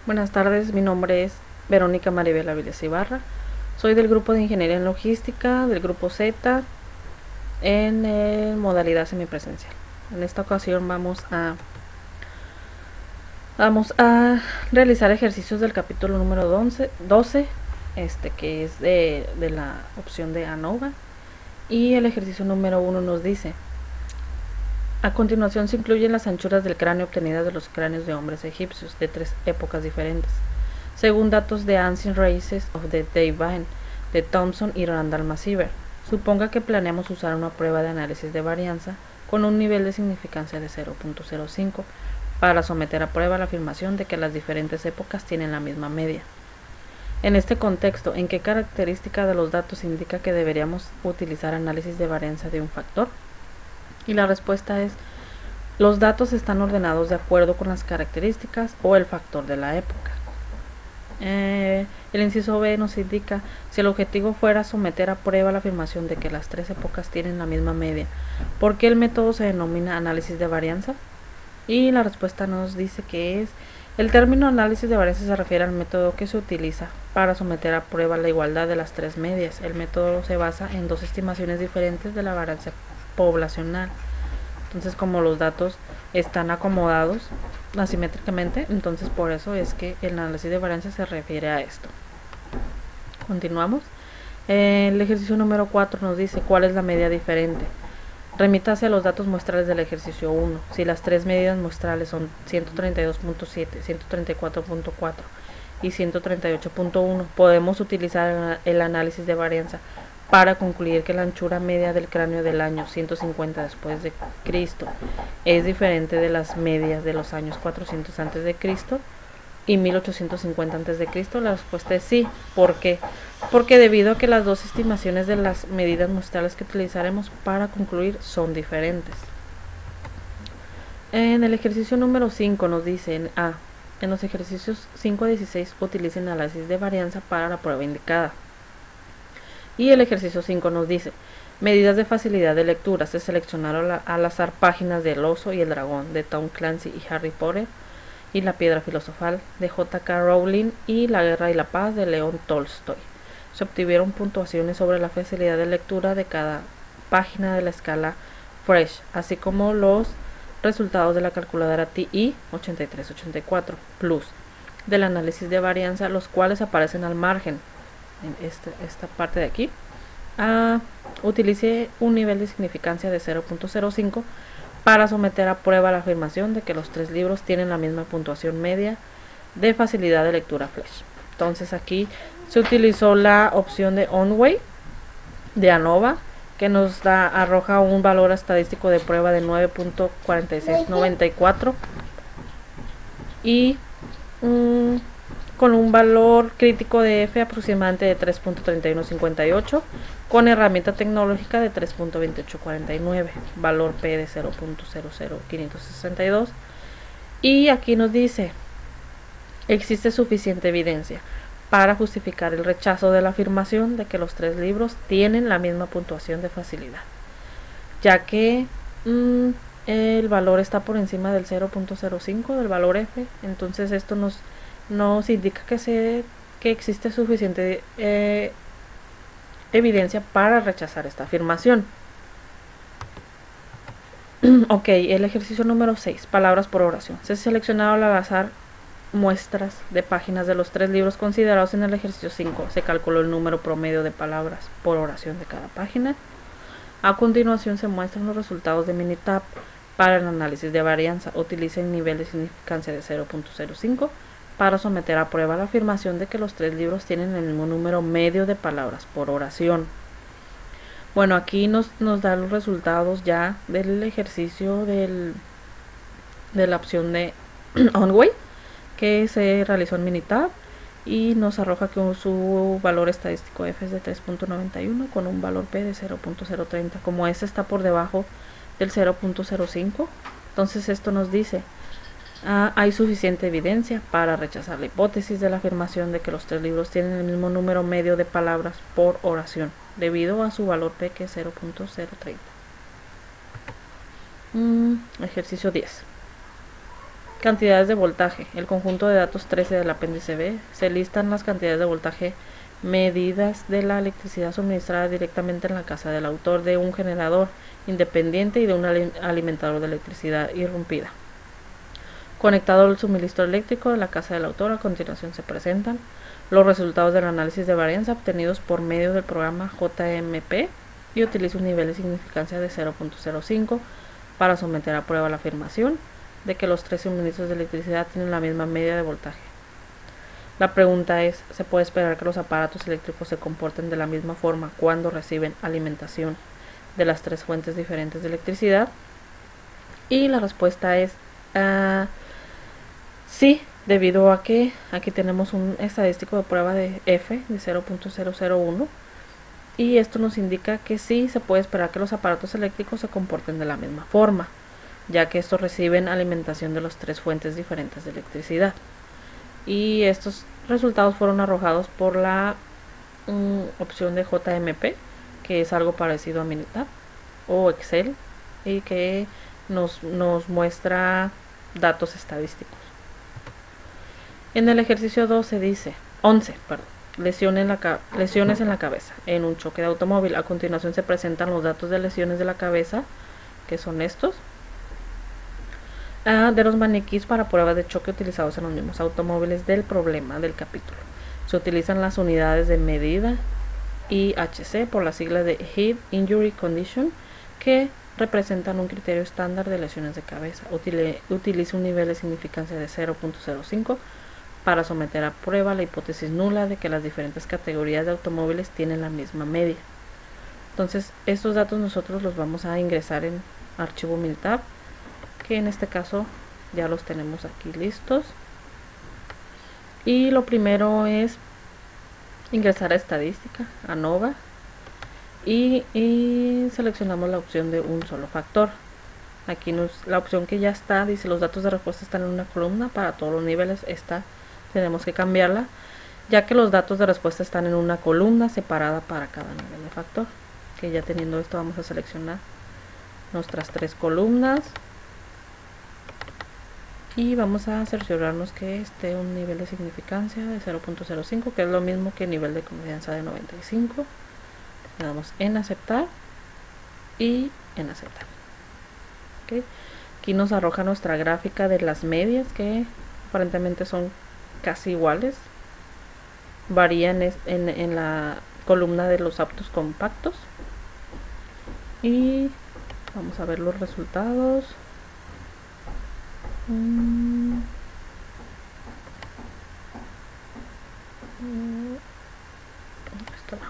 Buenas tardes, mi nombre es Verónica Maribel Aviles Ibarra. Soy del grupo de Ingeniería en Logística, del grupo Z, en modalidad semipresencial. En esta ocasión vamos a realizar ejercicios del capítulo número 12, que es de la opción de ANOVA. Y el ejercicio número 1 nos dice: a continuación se incluyen las anchuras del cráneo obtenidas de los cráneos de hombres egipcios de 3 épocas diferentes, según datos de Ancient Races of the Devon de Thompson y Randall Masiver. Suponga que planeamos usar una prueba de análisis de varianza con un nivel de significancia de 0.05 para someter a prueba la afirmación de que las diferentes épocas tienen la misma media. En este contexto, ¿en qué característica de los datos indica que deberíamos utilizar análisis de varianza de un factor? Y la respuesta es: los datos están ordenados de acuerdo con las características o el factor de la época. El inciso B nos indica: si el objetivo fuera someter a prueba la afirmación de que las 3 épocas tienen la misma media, ¿por qué el método se denomina análisis de varianza? Y la respuesta nos dice que es: el término análisis de varianza se refiere al método que se utiliza para someter a prueba la igualdad de las 3 medias. El método se basa en 2 estimaciones diferentes de la varianza poblacional. Entonces, como los datos están acomodados asimétricamente, entonces por eso es que el análisis de varianza se refiere a esto. Continuamos. El ejercicio número 4 nos dice: ¿cuál es la media diferente? Remítase a los datos muestrales del ejercicio 1. Si las 3 medidas muestrales son 132.7, 134.4 y 138.1, podemos utilizar el análisis de varianza para concluir que la anchura media del cráneo del año 150 después de Cristo es diferente de las medias de los años 400 antes de Cristo y 1850 antes de Cristo. La respuesta es sí. ¿Por qué? Porque debido a que las 2 estimaciones de las medidas muestrales que utilizaremos para concluir son diferentes. En el ejercicio número 5 nos dicen: en los ejercicios 5 a 16 utilicen análisis de varianza para la prueba indicada. Y el ejercicio 5 nos dice: medidas de facilidad de lectura. Se seleccionaron al azar páginas de El oso y el dragón de Tom Clancy y Harry Potter, y La piedra filosofal de J.K. Rowling y La guerra y la paz de León Tolstoy. Se obtuvieron puntuaciones sobre la facilidad de lectura de cada página de la escala Fresh, así como los resultados de la calculadora TI 8384 Plus del análisis de varianza, los cuales aparecen al margen en esta parte de aquí. Utilice un nivel de significancia de 0.05 para someter a prueba la afirmación de que los 3 libros tienen la misma puntuación media de facilidad de lectura Flash. Entonces aquí se utilizó la opción de OnWay de ANOVA, que nos arroja un valor estadístico de prueba de 9.4694 y con un valor crítico de F aproximadamente de 3.3158, con herramienta tecnológica de 3.2849, valor P de 0.00562. Y aquí nos dice: existe suficiente evidencia para justificar el rechazo de la afirmación de que los 3 libros tienen la misma puntuación de facilidad, ya que el valor está por encima del 0.05 del valor F. Entonces esto nos indica que existe suficiente evidencia para rechazar esta afirmación. Ok, el ejercicio número 6, palabras por oración. Se seleccionaron al azar muestras de páginas de los 3 libros considerados en el ejercicio 5. Se calculó el número promedio de palabras por oración de cada página. A continuación se muestran los resultados de Minitab para el análisis de varianza. Utilice el nivel de significancia de 0.05 para someter a prueba la afirmación de que los 3 libros tienen el mismo número medio de palabras por oración. Bueno, aquí nos da los resultados ya del ejercicio de la opción de OnWay, que se realizó en Minitab, y nos arroja que su valor estadístico F es de 3.91 con un valor P de 0.030. Como este está por debajo del 0.05, entonces esto nos dice: hay suficiente evidencia para rechazar la hipótesis de la afirmación de que los 3 libros tienen el mismo número medio de palabras por oración, debido a su valor P, que es 0.030. Ejercicio 10. Cantidades de voltaje. El conjunto de datos 13 del apéndice B. Se listan las cantidades de voltaje medidas de la electricidad suministrada directamente en la casa del autor de un generador independiente y de un alimentador de electricidad irrumpida. Conectado al suministro eléctrico de la casa del autor, a continuación se presentan los resultados del análisis de varianza obtenidos por medio del programa JMP y utiliza un nivel de significancia de 0.05 para someter a prueba la afirmación de que los tres suministros de electricidad tienen la misma media de voltaje. La pregunta es, ¿se puede esperar que los aparatos eléctricos se comporten de la misma forma cuando reciben alimentación de las tres fuentes diferentes de electricidad? Y la respuesta es sí, debido a que aquí tenemos un estadístico de prueba de F de 0.001 y esto nos indica que sí se puede esperar que los aparatos eléctricos se comporten de la misma forma, ya que estos reciben alimentación de las tres fuentes diferentes de electricidad. Y estos resultados fueron arrojados por la opción de JMP, que es algo parecido a Minitab o Excel, y que nos muestra datos estadísticos. En el ejercicio 11 dice, lesiones en la cabeza en un choque de automóvil. A continuación se presentan los datos de lesiones de la cabeza, que son estos, de los maniquíes para pruebas de choque utilizados en los mismos automóviles del problema del capítulo. Se utilizan las unidades de medida IHC por la sigla de Head Injury Condition, que representan un criterio estándar de lesiones de cabeza. Utiliza un nivel de significancia de 0.05 para someter a prueba la hipótesis nula de que las diferentes categorías de automóviles tienen la misma media. Entonces, estos datos nosotros los vamos a ingresar en archivo Minitab, que en este caso ya los tenemos aquí listos. Y lo primero es ingresar a estadística, ANOVA, y seleccionamos la opción de un solo factor. Aquí la opción que ya está dice los datos de respuesta están en una columna para todos los niveles. Esta tenemos que cambiarla, ya que los datos de respuesta están en una columna separada para cada nivel de factor. Que ya teniendo esto vamos a seleccionar nuestras tres columnas y vamos a cerciorarnos que esté un nivel de significancia de 0.05, que es lo mismo que nivel de confianza de 95. Le damos en aceptar y en aceptar. ¿Okay? Aquí nos arroja nuestra gráfica de las medias, que aparentemente son casi iguales, varían en la columna de los autos compactos. Y vamos a ver los resultados. Esto va.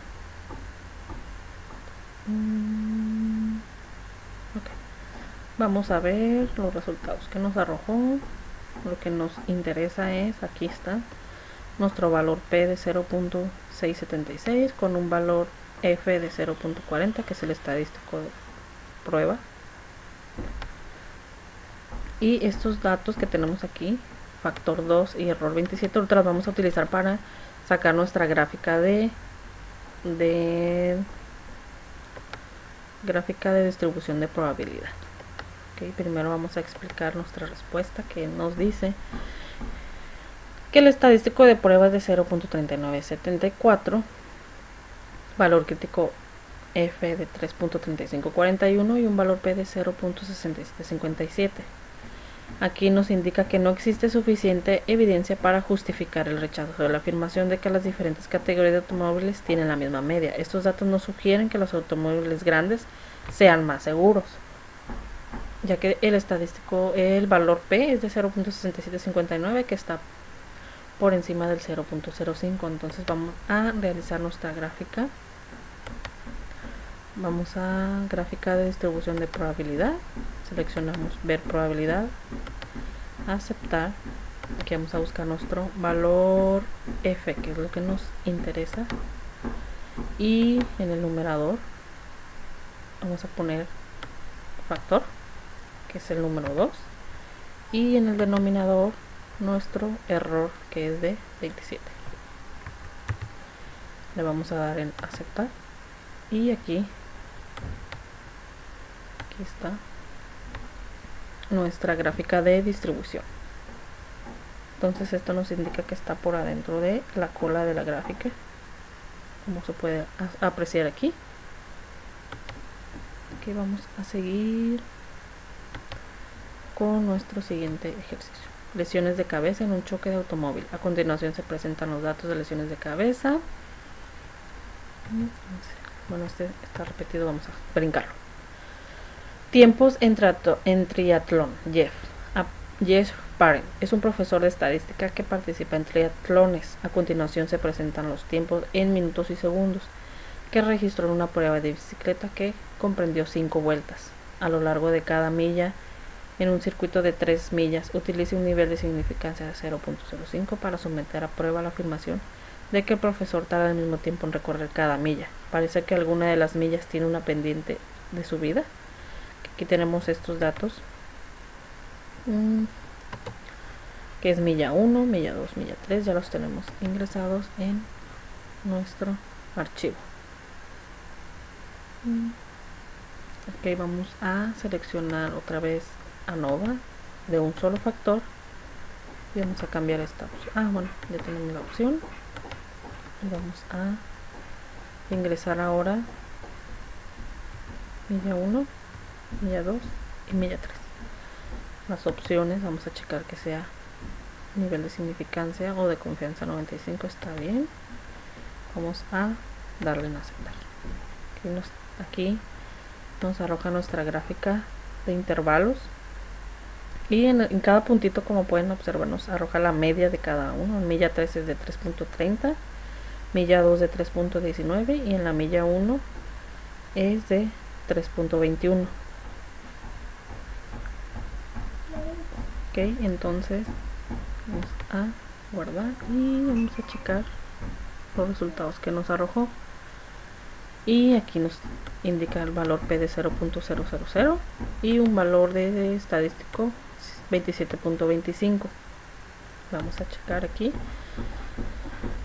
Okay. Vamos a ver los resultados que nos arrojó. Lo que nos interesa es, aquí está, nuestro valor P de 0.676 con un valor F de 0.40, que es el estadístico de prueba. Y estos datos que tenemos aquí, factor 2 y error 27, los vamos a utilizar para sacar nuestra gráfica de distribución de probabilidad. Okay, primero vamos a explicar nuestra respuesta, que nos dice que el estadístico de pruebas de 0.3974, valor crítico F de 3.3541 y un valor P de 0.6757. Aquí nos indica que no existe suficiente evidencia para justificar el rechazo de la afirmación de que las diferentes categorías de automóviles tienen la misma media. Estos datos nos sugieren que los automóviles grandes sean más seguros, ya que el valor P es de 0.6759, que está por encima del 0.05. Entonces vamos a realizar nuestra gráfica. Vamos a gráfica de distribución de probabilidad, seleccionamos ver probabilidad, aceptar. Aquí vamos a buscar nuestro valor F, que es lo que nos interesa, y en el numerador vamos a poner factor, que es el número 2, y en el denominador nuestro error, que es de 27. Le vamos a dar en aceptar y aquí está nuestra gráfica de distribución. Entonces esto nos indica que está por adentro de la cola de la gráfica, como se puede apreciar aquí. Aquí vamos a seguir con nuestro siguiente ejercicio. Lesiones de cabeza en un choque de automóvil. A continuación se presentan los datos de lesiones de cabeza. Bueno, este está repetido, vamos a brincarlo. Tiempos en triatlón. Jeff Parent es un profesor de estadística que participa en triatlones. A continuación se presentan los tiempos en minutos y segundos que registró en una prueba de bicicleta que comprendió 5 vueltas. A lo largo de cada milla en un circuito de 3 millas, utilice un nivel de significancia de 0.05 para someter a prueba la afirmación de que el profesor tarda al mismo tiempo en recorrer cada milla. Parece que alguna de las millas tiene una pendiente de subida. Aquí tenemos estos datos, que es milla 1, milla 2, milla 3, ya los tenemos ingresados en nuestro archivo. Ok, vamos a seleccionar otra vez ANOVA de un solo factor y vamos a cambiar esta opción. Bueno, ya tenemos la opción y vamos a ingresar ahora milla 1, milla 2 y milla 3. Las opciones vamos a checar que sea nivel de significancia o de confianza 95, está bien. Vamos a darle en aceptar. Aquí nos arroja nuestra gráfica de intervalos y en cada puntito, como pueden observar, nos arroja la media de cada uno. En milla 3 es de 3.30, milla 2 de 3.19 y en la milla 1 es de 3.21. Ok, entonces vamos a guardar y vamos a checar los resultados que nos arrojó. Y aquí nos indica el valor P de 0.000 y un valor de estadístico 27.25. Vamos a checar aquí.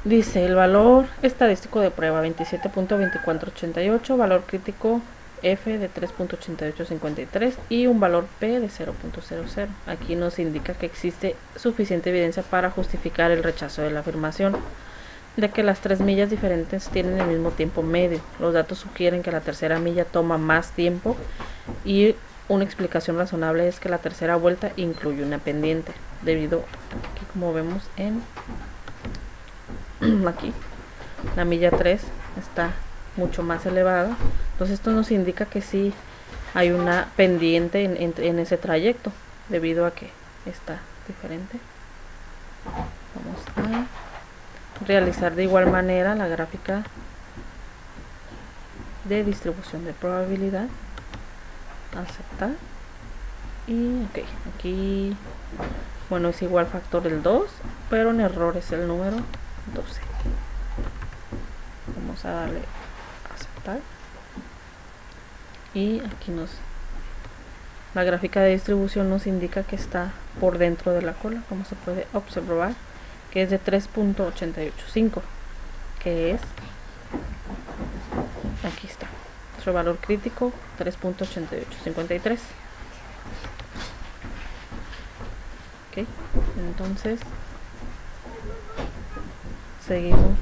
Dice el valor estadístico de prueba 27.2488, valor crítico F de 3.8853 y un valor P de 0.00. Aquí nos indica que existe suficiente evidencia para justificar el rechazo de la afirmación de que las 3 millas diferentes tienen el mismo tiempo medio. Los datos sugieren que la tercera milla toma más tiempo y una explicación razonable es que la tercera vuelta incluye una pendiente, debido a que, como vemos en aquí, la milla 3 está mucho más elevada. Entonces esto nos indica que sí hay una pendiente en ese trayecto, debido a que está diferente. Vamos a realizar de igual manera la gráfica de distribución de probabilidad. Aceptar. Y ok, aquí, bueno, es igual factor el 2, pero en error es el número 12. Vamos a darle a aceptar. Y aquí la gráfica de distribución nos indica que está por dentro de la cola, como se puede observar, que es de 3.885, que es, aquí está, nuestro valor crítico 3.8853. Ok, entonces seguimos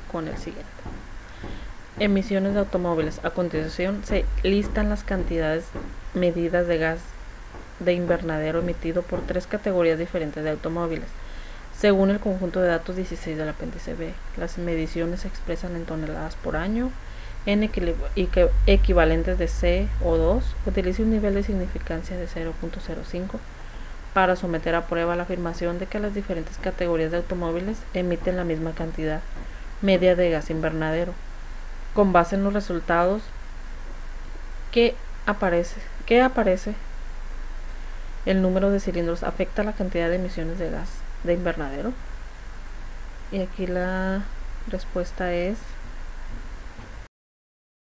con el siguiente. Emisiones de automóviles. A continuación se listan las cantidades medidas de gas de invernadero emitido por 3 categorías diferentes de automóviles, según el conjunto de datos 16 del apéndice B. Las mediciones se expresan en toneladas por año, en equivalentes de CO2. Utilice un nivel de significancia de 0.05 para someter a prueba la afirmación de que las diferentes categorías de automóviles emiten la misma cantidad media de gas invernadero. Con base en los resultados que aparece el número de cilindros afecta la cantidad de emisiones de gas de invernadero. Y aquí la respuesta es